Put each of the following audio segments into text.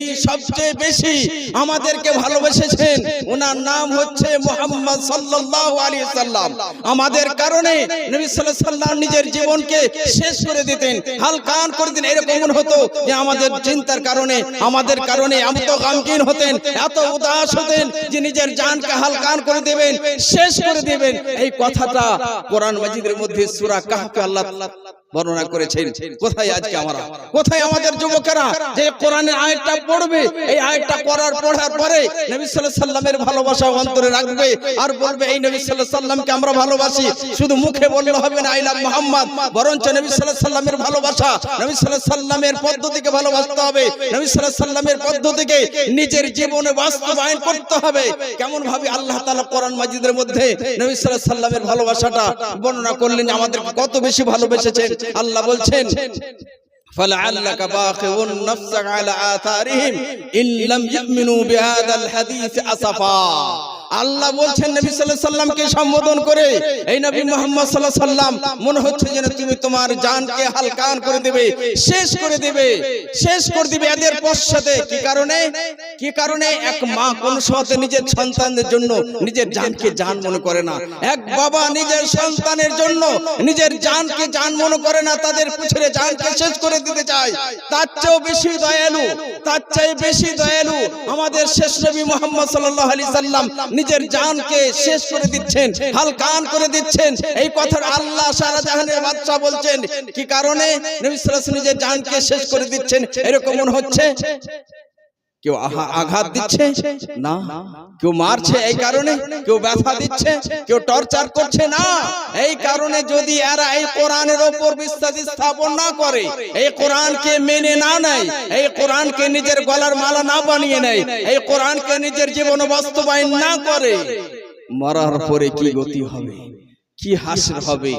সবচেয়ে বেশি আমাদেরকে ভালোবেসেছেন ওনার নাম হচ্ছে মুহাম্মদ সাল্লাল্লাহু আলাইহি সাল্লাম। আমাদের কারণে নবী সাল্লাল্লাহু আলাইহি সাল্লাম নিজের জীবনকে শেষ করে দিতেন, হালকান করে দিতেন। এরকম হতো যে আমাদের চিন্তার কারণে, আমাদের কারণে এত গমগীন হতেন, এত উদাস হতেন যে নিজের জানকে হালকান করে দেবেন, শেষ করে দেবেন। এই কথাটা কোরআন মাজিদের মধ্যে সূরা কাহফে আল্লাহ বর্ণনা করেছেন। কোথায় আজকে আমরা, কোথায় আমাদের যুবকেরা যে কোরআনের আয়াতটা পড়বে, এই আয়াতটা পড়ার পরে নবী সাল্লাল্লাহু আলাইহি সাল্লামের ভালোবাসা অন্তরে রাখবে আর বলবে এই নবী সাল্লাল্লাহু আলাইহি সাল্লামকে আমরা ভালোবাসি। শুধু মুখে বললে হবে না আই লাভ মুহাম্মদ, বরঞ্চ নবী সাল্লাল্লাহু আলাইহি সাল্লামের ভালোবাসা, নবী সাল্লাল্লাহু আলাইহি সাল্লামের পদ্ধতিকে ভালোবাসতে হবে, নবী সাল্লাল্লাহু আলাইহি সাল্লামের পদ্ধতিকে নিজের জীবনে বাস্তবায়ন করতে হবে। কেমন ভাবে আল্লাহ তাআলা কোরআন মাজিদের মধ্যে নবী সাল্লাল্লাহু আলাইহি সাল্লামের ভালোবাসাটা বর্ণনা করলেন, আমাদের কত বেশি ভালোবেসেছেন। আল্লাহ বলছেন فلعلك باخع نفسك على آثارهم إن لم يؤمنوا بهذا الحديث أسفا। আল্লাহ বলছেন নবী সাল্লাল্লাহু আলাইহি সাল্লামকে সম্বোধন করে, এই নবী মুহাম্মদ সাল্লাল্লাহু আলাইহি সাল্লাম মনে হচ্ছে যেন তুমি তোমার জানকে হালকান করে দেবে, শেষ করে দেবে, শেষ করে দিবে এদের পশ্চাতে। কি কারণে এক মা কোন সময় নিজের সন্তানদের জন্য নিজের জানকে জান মনে করে না, এক বাবা নিজের সন্তানের জন্য নিজের জানকে জান মনে করে না, তাদের পিছনে জানকে শেষ করে দিতে চায়। তার চেয়েও বেশি দয়ালু, তার চেয়ে বেশি দয়ালু আমাদের শেষ নবী মুহাম্মদ সাল্লাল্লাহু আলাইহি সাল্লাম নিজের জানকে শেষ করে দিচ্ছেন, হালকান করে দিচ্ছেন। এই কথা আল্লাহ সারা জাহানের বাদশা বলছেন। কি কারণে নবী সাল্লাল্লাহু আলাইহি ওয়াসাল্লাম নিজের জানকে শেষ করে দিচ্ছেন? এরকম মনে হচ্ছে কেউ আঘাত দিচ্ছে না, কেউ মারছে এই কারণে, কেউ ব্যথা দিচ্ছে, কেউ টর্চার করছে না। এই কারণে যদি এরা এই কোরআনের উপর বিশ্বাস স্থাপন না করে, এই কোরআনকে মেনে না নেয়, এই কোরআনকে নিজের গলার মালা না বানিয়ে নেয়, এই কোরআনকে নিজের জীবনে বাস্তবায়ন না করে, মরার পরে কি গতি হবে, কি হাসর হবে,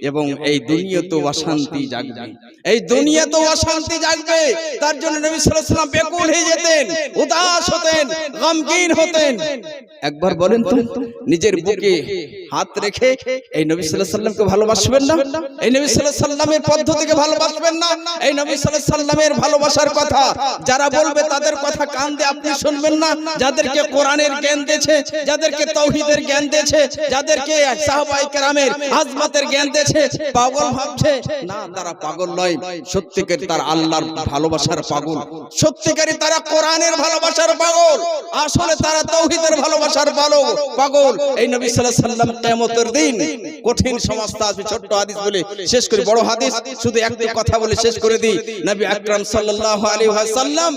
এবং এই দুনিয়াতে অশান্তি জাগবে, এই দুনিয়াতে অশান্তি জাগবে। তার জন্য নবী সাল্লাল্লাহু আলাইহি ওয়াসাল্লাম বেকুল হয়ে যেতেন, উদাস হতেন, গমগীন হতেন। একবার বলেন তো, নিজের বুকে হাত রেখে এই নবী সাল্লাল্লাহু আলাইহি ওয়াসাল্লামকে ভালোবাসবেন না? এই নবী সাল্লাল্লাহু আলাইহি ওয়াসাল্লামের পদ্ধতিকে ভালোবাসবেন না? এই নবী সাল্লাল্লাহু আলাইহি ওয়াসাল্লামের ভালোবাসার কথা যারা বলবে তাদের কথা কান দিয়ে আপনি শুনবেন না? যাদেরকে কোরআনের জ্ঞান দিয়েছে, যাদেরকে তাওহীদের জ্ঞান দিয়েছে, যাদেরকে সাহাবায়ে কেরামের আজমাতের জ্ঞান দিয়েছে, পাগল ভাবছে না? তারা পাগল নয়, সত্যিকারী তারা আল্লাহর ভালোবাসার পাগল, সত্যিকারী তারা কোরআনের ভালোবাসার পাগল, আসলে তারা তাওহীদের ভালোবাসার পাগল। এই নবী সাল্লাল্লাহু আলাইহি ওয়াসাল্লাম কিয়ামতের দিন কঠিন সমস্যা আসবে। ছোট্ট হাদিস বলে শেষ করি, বড় হাদিস শুধু একটা কথা বলে শেষ করে দিই। নবী আকরাম সাল্লাল্লাহু আলাইহি ওয়াসাল্লাম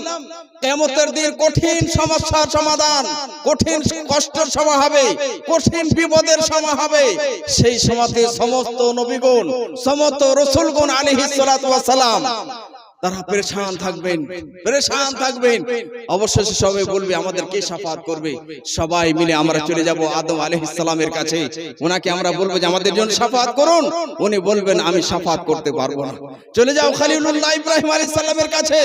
কিয়ামতের দিন কঠিন সমস্যার সমাধান, কঠিন কষ্টের সময় হবে, কঠিন বিপদের সময় হবে। সেই সময়তে সমস্ত নবীগণ, সমস্ত রাসূলগণ আলাইহিস সালাতু ওয়াস সালাম তারা পেরেশান থাকবেন, পেরেশান থাকবেন। অবশেষে সবাই বলবে আমাদের কে শাফাত করবে? সবাই মিলে আমরা চলে যাব আদম আলাইহিস সালামের কাছে, ওনাকে আমরা বলবো যে আমাদের জন্য শাফাত করুন। উনি বলবেন আমি শাফাত করতে পারবো না। চলে যাও খলিলুল্লাহ ইব্রাহিম আলাইহিস সালামের কাছে,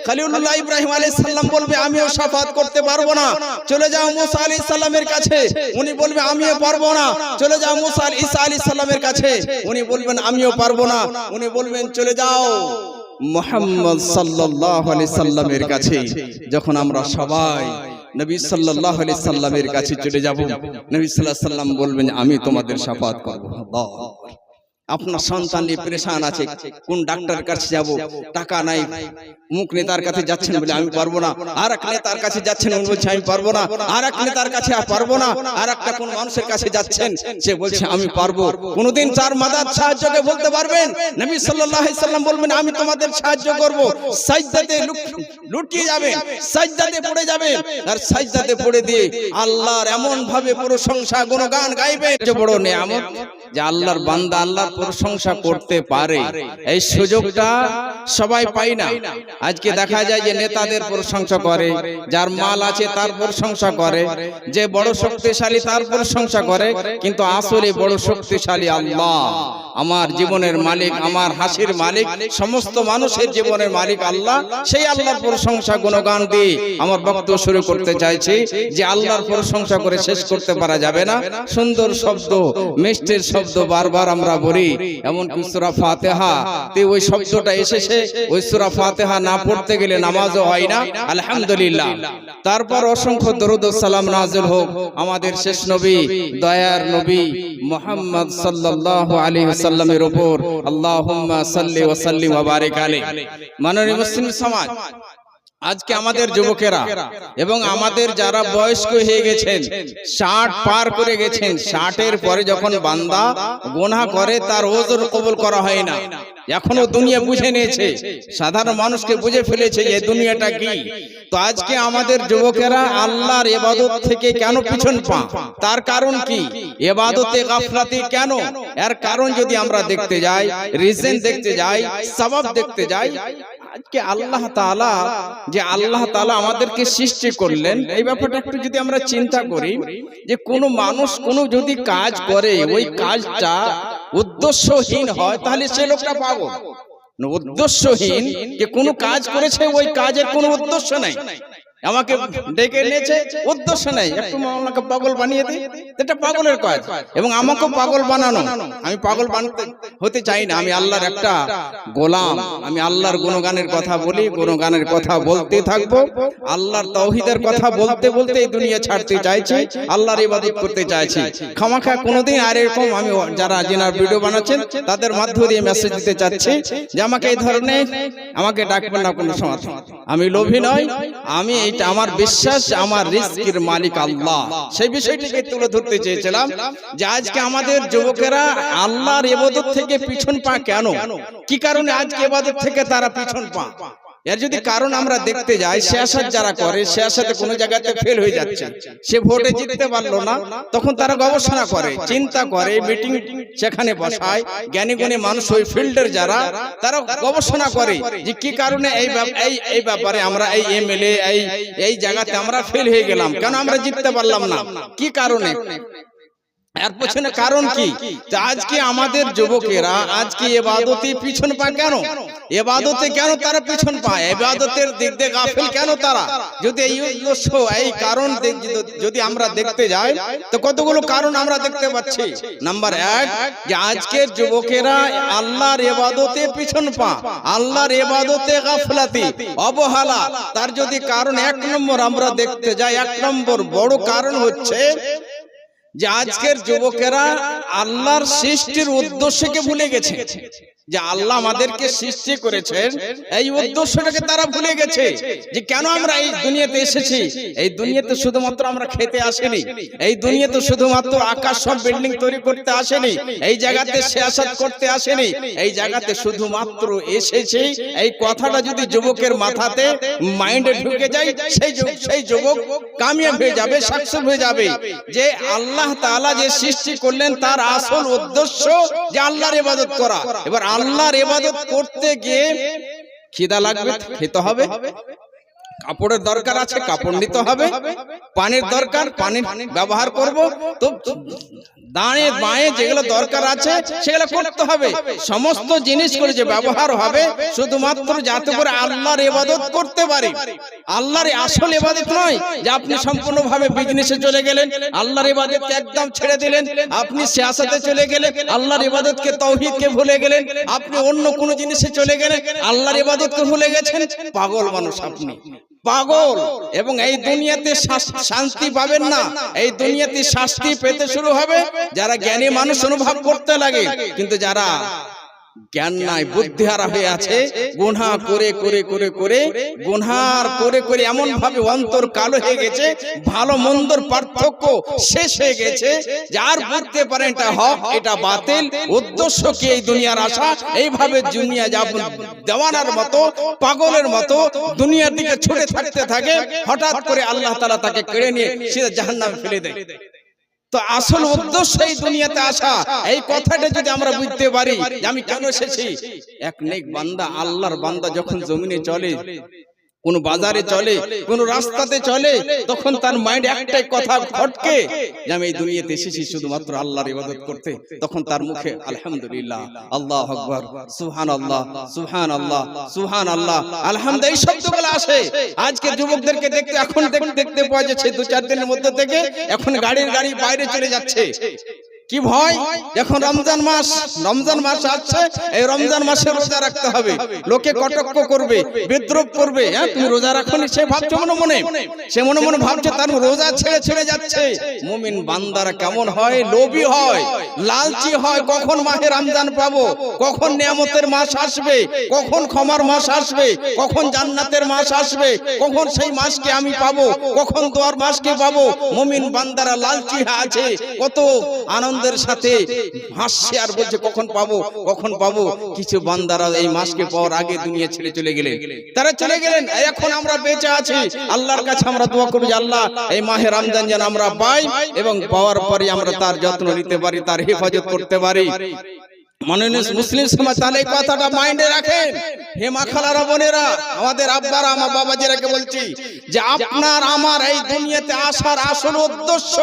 খলিলুল্লাহ ইব্রাহিম আলাইহিস সালাম বলবে আমিও শাফাত করতে পারবো না। চলে যাও মুসা আলাইহিস সালামের কাছে, উনি বলবে আমিও পারবো না। চলে যাও ঈসা আলাইহিস সালামের কাছে, উনি বলবেন আমিও পারবো না। উনি বলবেন চলে যাও মুহাম্মদ সাল্লাল্লাহু আলাইহি সাল্লামের কাছে। যখন আমরা সবাই নবী সাল্লাল্লাহু আলাইহি সাল্লামের কাছে চলে যাব, নবী সাল্লাল্লাহু আলাইহি সাল্লাম বলবেন আমি তোমাদের শাফাত করব। আল্লাহু আকবার। আপনার সন্তান নিয়ে পেরেশান আছে, কোন ডাক্তারের কাছে যাব, টাকা নাই, মুখ নেতার কাছে যাচ্ছেন বলে আমি পারবো না, আর এক নেতার কাছে যাচ্ছেন উনি বলছে আমি পারবো না, আর এক নেতার কাছে পারবো না, আর একটা কোন মানুষের কাছে যাচ্ছেন সে বলছে আমি পারবো। কোনদিন তার মাদাদ সাহায্যকে বলতে পারবেন? নবী সাল্লাল্লাহু আলাইহি সাল্লাম বলবেন আমি তোমাদের সাহায্য করব। সাজদাতে লুটিয়ে যাবেন, সাজদাতে পড়ে যাবেন, আর সাজদাতে পড়ে দিয়ে আল্লাহর এমন ভাবে প্রশংসা গুণগান গাইবেন। যে বড় নিয়ামত যে আল্লাহর বান্দা আল্লাহর প্রশংসা করতে পারে, এই সুযোগটা সবাই পায় না। আজকে দেখা যায় যে নেতাদের প্রশংসা করে, যার মাল আছে তার প্রশংসা করে, যে বড় শক্তিশালী তার প্রশংসা করে, কিন্তু আসলে বড় শক্তিশালী আল্লাহ, আমার জীবনের মালিক, আমার হাসির মালিক, সমস্ত মানুষের জীবনের মালিক আল্লাহ। সেই আল্লাহর প্রশংসা গুণগান দিয়ে আমার বক্তব্য শুরু করতে চাইছি যে আল্লাহর প্রশংসা করে শেষ করতে পারা যাবে না। সুন্দর শব্দ, মিষ্টির শব্দ বারবার আমরা বলি, পড়ি, এমনকি সূরা ফাতিহা তে ওই শব্দটা এসেছে, ওই সূরা ফাতিহা না পড়তে গেলে নামাজও হয় না। আলহামদুলিল্লাহ। তারপর অসংখ্য দরুদ ও সালাম নাযিল হোক আমাদের শেষ নবী, দয়ার নবী মুহাম্মদ সাল্লাল্লাহু আলাইহি ওয়াসাল্লামের উপর। আল্লাহুম্মা সাল্লি ওয়া সাল্লিম ওয়া বারিক আলাইহি। মাননীয় মুসলিম সমাজ, আজকে আমাদের যুবকেরা এবং আমাদের যারা বয়স্ক হয়ে গেছেন, 60 পার করে গেছেন, 60 এর পরে যখন বান্দা গুনাহ করে তার ওজর কবুল করা হয় না। এখনো দুনিয়া বুঝে নিয়েছে, সাধারণ মানুষকে বুঝে ফেলেছে যে দুনিয়াটা কি। তো আজকে আমাদের যুবকেরা আল্লাহর ইবাদত থেকে কেন পিছন পা, তার কারণ কি? ইবাদতে গাফলাতি কেন? এর কারণ যদি আমরা দেখতে যাই, রিজন দেখতে যাই, সবাব দেখতে যাই, আজকে আল্লাহ তাআলা যে আল্লাহ তাআলা আমাদেরকে সৃষ্টি করলেন, এই ব্যাপারটা একটু যদি আমরা চিন্তা করি, যে কোনো মানুষ কোনো যদি কাজ করে ওই কাজটা উদ্দেশ্যহীন হয়, তাহলে সে লোকটা পাগল। উদ্দেশ্যহীন যে কোনো কাজ করেছে, ওই কাজের কোনো উদ্দেশ্য নাই, আমাকে ডেকে নিয়েছে, উদ্দেশ্য নাই, একটু আমাকে পাগল বানিয়ে দিই, এটা পাগলের কাজ। এবং আমাকে পাগল বানানো, আমি পাগল হতে চাই না। আমি আল্লাহর একটা গোলাম, আমি আল্লাহর গুণগানের কথা বলি, গুণগানের কথা বলতে থাকবো, আল্লাহর তাওহীদের কথা বলতে বলতে এই দুনিয়া ছাড়তে চাইছি, আল্লাহর ইবাদত করতে চাইছি। খামাখা কোনোদিন আর এরকম আমি যারা জিনার ভিডিও বানাচ্ছেন তাদের মাধ্যম দিয়ে মেসেজ দিতে চাচ্ছি যে আমাকে এই ধরনের আমাকে ডাকবেন না কোনো সময়। আমি লোভী নয়, আমি এটা আমার বিশ্বাস, আমার রিজকের মালিক আল্লাহ, সেই বিষয়টিকে তুলে ধরতে চেয়েছিলাম যে আজকে আমাদের যুবকেরা আল্লাহর ইবাদত থেকে পিছন পা কেন, কি কারণে আজকে ইবাদত থেকে তারা পিছন পা। এর যদি কারণ আমরা দেখতে যাই, সিয়াসত যারা করে, সিয়াসতে কোনো জায়গাতে ফেল হয়ে যাচ্ছে, সে ভোটে জিততে পারলো না, তখন তারা গবেষণা করে, চিন্তা করে, মিটিং সেখানে বসায়, জ্ঞানী গুণী মানুষ ওই ফিল্ডের যারা, তারা গবেষণা করে যে কি কারণে এই ব্যাপারে আমরা এই এমএলএ এই জায়গাতে আমরা ফেল হয়ে গেলাম, কেন আমরা জিততে পারলাম না, কি কারণে, এর পেছনে কারণ কি। আজকে আমাদের যুবকেরা আজকে ইবাদতে পিছন পা কেন, ইবাদতে কেন তারা পিছন পায়, ইবাদতের দিক দিয়ে গাফিল কেন তারা? যদি এই উদ্দেশ্য, এই কারণ যদি আমরা দেখতে যাই, তো কতগুলো কারণ আমরা দেখতে পাচ্ছি। নাম্বার 1, যে আজকের যুবকেরা আল্লাহর ইবাদতে পিছন পা, আল্লাহর ইবাদতে গাফলাতি, অবহেলা, তার যদি কারণ 1 নম্বর আমরা দেখতে যাই, 1 নম্বর বড় কারণ হচ্ছে যে আজকের যুবকেরা আল্লাহর সৃষ্টির উদ্দেশ্যকে ভুলে গেছে। যে আল্লাহ আমাদেরকে সৃষ্টি করেছেন, এই উদ্দেশ্যটাকে তারা ভুলে গেছে, যে কেন আমরা এই দুনিয়াতে এসেছি। এই দুনিয়াতে শুধুমাত্র আমরা খেতে আসেনি, এই দুনিয়াতে শুধুমাত্র আকাশ সব বিল্ডিং তৈরি করতে আসেনি, এই জায়গাতে সিয়াসত করতে আসেনি, এই জায়গাতে শুধুমাত্র এসেছি। এই কথাটা যদি যুবকের মাথাতে মাইন্ডে ঢুকে যায়, সেই যুবক কামিয়াব হয়ে যাবে, সাকসেস হয়ে যাবে। যে আল্লাহ তাআলা যে সৃষ্টি করলেন তার আসল উদ্দেশ্য যে আল্লাহর ইবাদত করা। এবার আল্লাহর ইবাদত করতে গিয়ে খিদা লাগবে, খেতে হবে, কাপড়ের দরকার আছে, কাপড় নিতে হবে, পানির দরকার, পানির ব্যবহার করব, তো দাঁড়ে বাঁয়ে যেগুলো দরকার আছে সেগুলো করতে হবে। সমস্ত জিনিসগুলো যে ব্যবহার হবে শুধুমাত্র যাতে করে আল্লাহর ইবাদত করতে পারি। আল্লাহর আসল ইবাদত নয় যে আপনি সম্পূর্ণভাবে বিজনেসে চলে গেলেন, আল্লাহর ইবাদতকে একদম ছেড়ে দিলেন, আপনি সিয়াসতে চলে গেলেন, আল্লাহর ইবাদতকে তাওহীদকে ভুলে গেলেন, আপনি অন্য কোনো জিনিসে চলে গেলেন, আল্লাহর ইবাদতকে ভুলে গেছেন। পাগল মানুষ আপনি, পাগল। এবং এই দুনিয়াতে শান্তি পাবেন না, এই দুনিয়াতে শাস্তি পেতে শুরু হবে যারা জ্ঞানী মানুষ অনুভব করতে লাগে। কিন্তু যারা জ্ঞান নাই, বুদ্ধিহারা হয়ে আছে, গুনাহ করে করে করে করে গুনাহ করে করে এমন ভাবে অন্তর কালো হয়ে গেছে, ভালো মন্দর পার্থক্য শেষ হয়ে গেছে, যার বুঝতে পারে এটা হক এটা বাতিল, উদ্দেশ্য কি এই দুনিয়ার আশা, এইভাবে দুনিয়া যাপন দেওয়ানার মতো পাগলের মতো দুনিয়ার দিকে ছুটে থাকতে থাকে। হঠাৎ করে আল্লাহ তাআলা তাকে কেড়ে নিয়ে সিধা জাহান্নামে ফেলে দেয়। তো আসল উদ্দেশ্য এই দুনিয়াতে আসা, এই কথাটা যদি আমরা বুঝতে পারি যে আমি কেন এসেছি। এক নেক বান্দা, আল্লাহর বান্দা যখন জমিনে চলে, কোন বাজারে চলে, কোন রাস্তাতে চলে, তখন তার মাইন্ডে একটাই কথা ঘটকে যে আমি এই দুনিয়াতে এসেছি শুধুমাত্র আল্লাহর ইবাদত করতে। তখন তার মুখে আলহামদুলিল্লাহ, আল্লাহু আকবার, সুবহানাল্লাহ, সুবহানাল্লাহ, সুবহানাল্লাহ, আলহামদুলিল্লাহ, এই শব্দগুলো আসে। আজকে যুবকদেরকে দেখতে এখন দেখতে পাওয়া যাচ্ছে 2-4 দিনের মধ্যে থেকে এখন গাড়ি বাইরে চলে যাচ্ছে। কি ভয়? এখন রমজান মাস আসছে, এই রমজান মাসে রোজা রাখতে হবে, লোকে কটাক্ষ করবে, বিদ্রোহ করবে। হ্যাঁ, তুমি রোজা রাখোনি, সে ভাবছে মনে মনে ভাবছে তার রোজা ছেড়ে যাচ্ছে। মুমিন বান্দারা কেমন হয়? লোভী হয়, লালচি হয়। কখন মাহে রমজান পাবো, কখন নিয়ামতের মাস আসবে, কখন ক্ষমার মাস আসবে, কখন জান্নাতের মাস আসবে, কখন সেই মাসকে আমি পাবো, কখন দোয়ার মাসকে পাবো। মুমিন বান্দারা লালচি আছে, কত আনন্দের সাথে হাসছে আর বলছে কখন পাবো। কিছু বান্দারা এই মাসকে পাওয়ার আগে দুনিয়া ছেড়ে চলে গেলেন, তারা চলে গেলেন। এখন আমরা বেঁচে আছি, আল্লাহর কাছে আমরা দোয়া করি, আল্লাহ এই মাহে রমজান যেন আমরা পাই এবং পাওয়ার পরে আমরা তার যত্ন নিতে পারি, তার হেফাজত করতে পারি। মাননীয় মুসলিম সমাজ তাহলে এই কথাটা মাইন্ডে রাখেন। হে মা খালারা, বোনেরা, আমাদের আব্বারা, আমার বাবাজিরাকে বলছি যে আপনার আমার এই দুনিয়াতে আসার আসল উদ্দেশ্য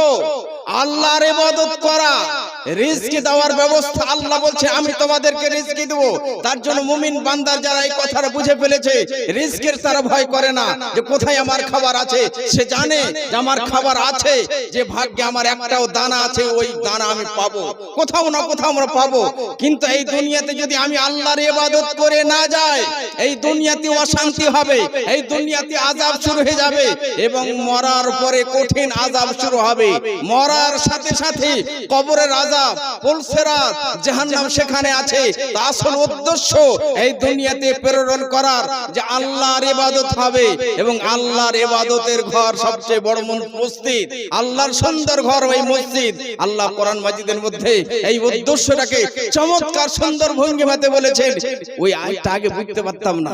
আল্লাহর ইবাদত করা, রিজকি দেওয়ার ব্যবস্থা। আল্লাহ বলছে আমি তোমাদেরকে রিজকি দেব। তার জন্য মুমিন বান্দা যারা এই কথাটা বুঝে ফেলেছে, রিজকের তারা ভয় করে না যে কোথায় আমার খাবার আছে। সে জানে যে আমার খাবার আছে, যে ভাগ্যে আমার একটাও দানা আছে, ওই দানা আমি পাবো, কোথাও না কোথাও আমরা পাবো। কিন্তু এই দুনিয়াতে যদি আমি আল্লাহর ইবাদত করে না যাই, এই দুনিয়াতে অশান্তি হবে, এই দুনিয়াতে আযাব শুরু হয়ে যাবে এবং মরার পরে কঠিন আযাব শুরু হবে। মরার সাথে সাথে কবরের আযাব, পুলসিরাত, জাহান্নাম সেখানে আছে। তা আসল উদ্দেশ্য এই দুনিয়াতে প্রেরণ করার যে আল্লাহর ইবাদত হবে এবং আল্লাহর ইবাদতের ঘর সবচেয়ে বড় মসজিদ, আল্লাহর সুন্দর ঘর ওই মসজিদ। আল্লাহ কোরআন মাজিদের মধ্যে এই উদ্দেশ্যটাকে চমৎকার সুন্দর ভঙ্গিমাতে বলেছেন। ওই আয়াতটা আগে বুঝতে পারতাম না,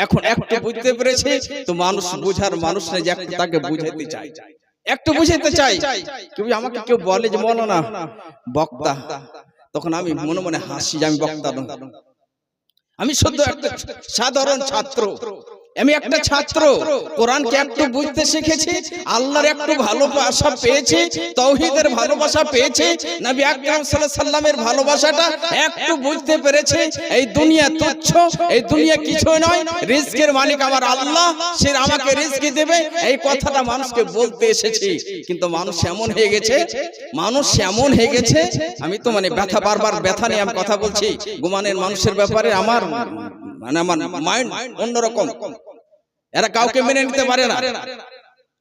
এখন একটু বুঝতে পেরেছি। তো মানুষ বুঝার মানুষ নেই, যে একটু তাকে বুঝাতে চাই, একটু বুঝাতে চাই। আমাকে কেউ বলে যে মৌলানা বক্তা, তখন আমি মনে মনে হাসি, আমি বক্তা নই, আমি শুধু একটা সাধারণ ছাত্র। আমি একটা ছাত্র, কোরআনকে একটু বুঝতে শিখেছি, আল্লাহর একটু ভালোবাসা পেয়েছি, তাওহীদের ভালোবাসা পেয়েছি, নবী আকরাম সাল্লাল্লাহু আলাইহি সাল্লামের ভালোবাসাটা একটু বুঝতে পেরেছি। এই দুনিয়া তুচ্ছ, এই দুনিয়া কিছুই নয়, রিজকের মালিক আমার আল্লাহ, সে আমাকে রিজকি দেবে, এই কথাটা মানুষকে বলতে এসেছি। কিন্তু মানুষ এমন হয়ে গেছে, আমি তো বারবার ব্যথা নিয়ে আমি কথা বলছি। গুমানের মানুষের ব্যাপারে আমার মাইন্ড অন্যরকম, এরা কাউকে মেনে নিতে পারে না।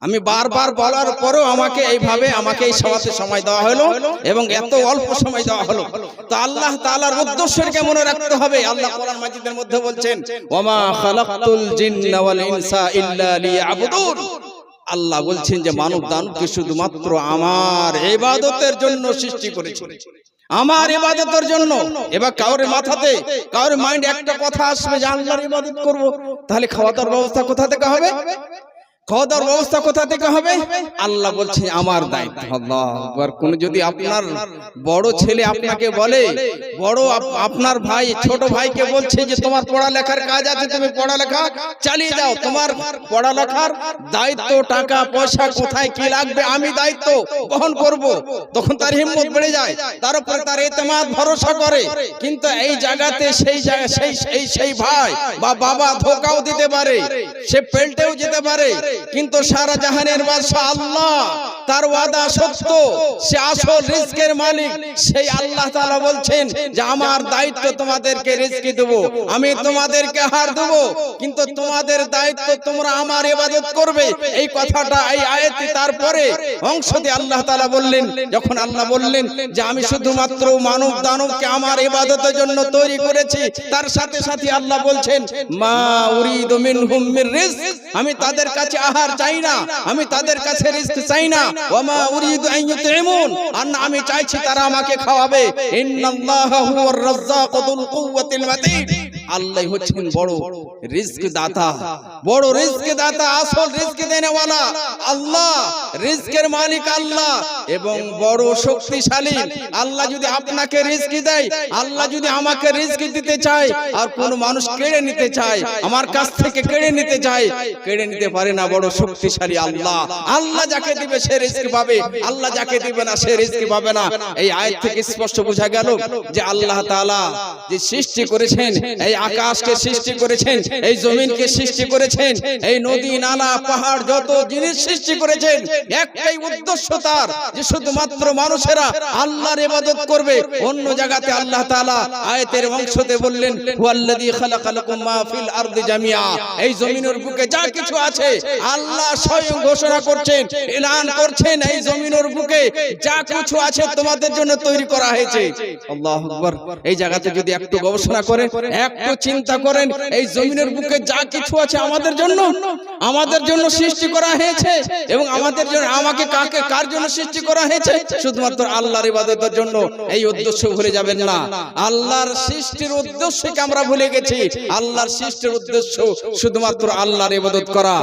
আমি বারবার বলার পরেও আমাকে এইভাবে এই সময় দেওয়া হলো এবং এত অল্প সময় দেওয়া হলো। তো আল্লাহ তাআলার উদ্দেশ্যকে মনে রাখতে হবে। আল্লাহ কোরআন মাজিদের মধ্যে বলছেন, ওয়ামা খালাকতুল জিন্না ওয়াল ইনসা ইল্লা লিয়াবুদুন। আল্লাহ বলছেন যে মানব দানবকে শুধুমাত্র আমার ইবাদতের জন্য সৃষ্টি করেছি, আমার ইবাদতের জন্য। এবার কাউরে মাথাতে, কাউরে মাইন্ড একটা কথা আসবে যে আল্লাহর ইবাদত করব, তাহলে খাওয়া দাওয়ার ব্যবস্থা কোথা থেকে হবে? আল্লাহ বলছে আমার দায়িত্ব। আল্লাহ আকবার। কোন যদি আপনার বড় ছেলে আপনাকে বলে, আপনার ভাই ছোট ভাইকে বলছে যে তোমার পড়ালেখার কাজ আছে, তুমি পড়ালেখা চালিয়ে যাও, তোমার পড়ালেখার দায়িত্ব, টাকা পয়সা কোথায় কি লাগবে আমি দায়িত্ব বহন করব, তখন তার হিম্মত বেড়ে যায়, তার উপরে তার ইতিমাদ ভরসা করে। কিন্তু এই জায়গাতে সেই ভাই বা বাবা ধোঁকাও দিতে পারে, সে পেল্টেও যেতে পারে, কিন্তু সারা জাহানের বাদশা আল্লাহ, তার ওয়াদা সত্য, সে আসল রিজকের মালিক। সেই আল্লাহ তাআলা বলছেন যে আমার দায়িত্ব তোমাদেরকে রিজকি দেব, আমি তোমাদেরকে আহার দেব, কিন্তু তোমাদের দায়িত্ব তোমরা আমার ইবাদত করবে। এই কথাটা এই আয়াতে তারপরে অংশ দিয়ে আল্লাহ তাআলা বললেন, যখন আল্লাহ বললেন যে আমি শুধুমাত্র মানব দানবকে আমার ইবাদতের জন্য তৈরি করেছি, তার সাথে সাথে আল্লাহ বলছেন মা উরিদু মিনহুম মির রিজক, আমি তাদের কাছে আহার চাই না, আমি তাদের কাছে রিজক চাই না। ওয়ামা উরিদু আন ইউতঈমুন, আর আমি চাইছি তারা আমাকে খাওয়াবে। ইন্নাল্লাহা হুয়ার রাজ্জাকু যুল কুওয়াতিল মাতিন, আল্লাহ হচ্ছেন বড় রিজক দাতা, বড় রিজক দাতা, আসল রিজক দেনেওয়ালা আল্লাহ, রিজকের মালিক আল্লাহ এবং বড় শক্তিশালী আল্লাহ। যদি আপনাকে রিজক দেয়, আল্লাহ যদি আমাকে রিজক দিতে চায়, আর কোন মানুষ কেড়ে নিতে চায়, আমার কাছ থেকে কেড়ে নিতে চায়, কেড়ে নিতে পারে না। বড় শক্তিশালী আল্লাহ, আল্লাহ যাকে দিবে সে রিজক পাবে, আল্লাহ যাকে দিবে না সে রিজক পাবে না। এই আয়াত থেকে স্পষ্ট বোঝা গেল যে আল্লাহ তাআলা যে সৃষ্টি করেছেন, এই আকাশকে সৃষ্টি করেছেন, এই জমিনকে সৃষ্টি করেছেন, এই নদী নালা পাহাড় যত জিনিস সৃষ্টি করেছেন, একটাই উদ্দেশ্য তার, যে শুধুমাত্র মানুষেরা আল্লাহর ইবাদত করবে। অন্য জায়গাতে আল্লাহ তাআলা আয়াতের অংশতে বললেন, হুয়াল্লাযী খালাকালাকুম মা ফিল আরদি জামিআ, এই জমিনের বুকে যা কিছু আছে আল্লাহ স্বয়ং ঘোষণা করছেন, এলান করছেন, এই জমিনের বুকে যা কিছু আছে তোমাদের জন্য তৈরি করা হয়েছে। আল্লাহু আকবার। এই জায়গাতে যদি একটু গবেষণা করেন, একটু চিন্তা করেন, এই জমিনের বুকে যা কিছু আছে আমাদের জন্য সৃষ্টি করা হয়েছে। এবং আমাদের জন্য, আমাকে কার জন্য সৃষ্টি করা হয়েছে? শুধুমাত্র আল্লাহর ইবাদতের জন্য। এই উদ্দেশ্য ভুলে যাবেন না। আল্লাহর সৃষ্টির উদ্দেশ্যকে আমরা ভুলে গেছি। আল্লাহর সৃষ্টির উদ্দেশ্য শুধুমাত্র আল্লাহর ইবাদত করা।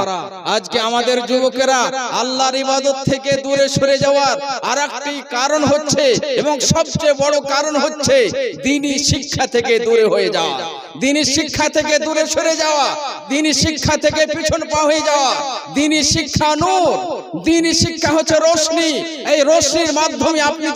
আজকে আমাদের যুবকেরা আল্লাহর ইবাদত থেকে দূরে সরে যাওয়ার আরেকটি কারণ হচ্ছে, এবং সবচেয়ে বড় কারণ হচ্ছে দ্বীনি শিক্ষা থেকে দূরে হয়ে যাওয়া, দ্বীনি শিক্ষা থেকে দূরে সরে যাওয়া, দ্বীনি শিক্ষা থেকে পিছন পা হয়ে যাওয়া। দ্বীনি শিক্ষা নূর, দ্বীনি শিক্ষা হচ্ছে রোশনি। এই রোশনির মাধ্যমে আপনি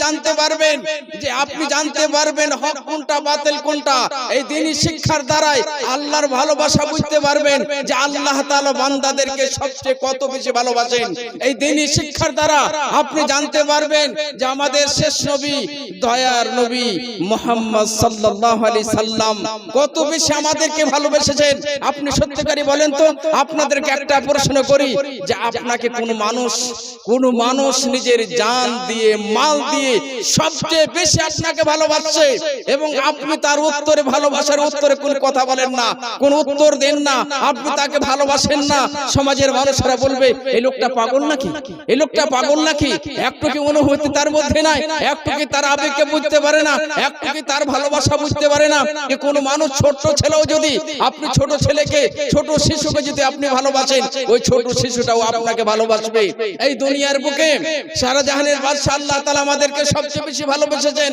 জানতে পারবেন হক কোনটা, বাতিল কোনটা। এই দ্বীনি শিক্ষার দ্বারাই আল্লাহর ভালোবাসা বুঝতে পারবেন, যে আল্লাহ তাআলা বান্দাদেরকে সবচেয়ে কত বেশি ভালোবাসেন। এই দ্বীনি শিক্ষার দ্বারা আপনি জানতে পারবেন যে আমাদের শেষ নবী, দয়ার নবী মুহাম্মদ সাল্লাল্লাহু আলাইহি সাল্লাম কত বেশি আমাদেরকে ভালোবেসেছেন। আপনি সত্যিকারী বলেন তো, আপনাদেরকে একটা প্রশ্ন করি, যে আপনাকে কোন মানুষ নিজের জান দিয়ে, মাল দিয়ে সবচেয়ে বেশি আপনাকে ভালোবাসছে, এবং আপনি তার উত্তরে, ভালোবাসার উত্তরে কোন কথা বলেন না, কোন উত্তর দেন না, আপনি তাকে ভালোবাসেন না। সমাজের মানুষরা বলবে, এই লোকটা পাগল নাকি, এই লোকটা পাগল নাকি, একটু কি অনুভূতি তার মধ্যে নাই, একটু কি তার আবেগকে বুঝতে পারে না, একটু কি তার ভালোবাসা বুঝতে পারে না। যে কোনো মানুষ, ছোট ছেলেও যদি আপনি ছোট ছেলেকে, ছোট শিশুকে যদি আপনি ভালোবাসেন, ওই ছোট শিশুটাও আপনাকে ভালোবাসবে। এই দুনিয়ার বুকে সারা জাহানের বাদশা আল্লাহ তাআলা আমাদেরকে সবচেয়ে বেশি ভালোবেসেছেন।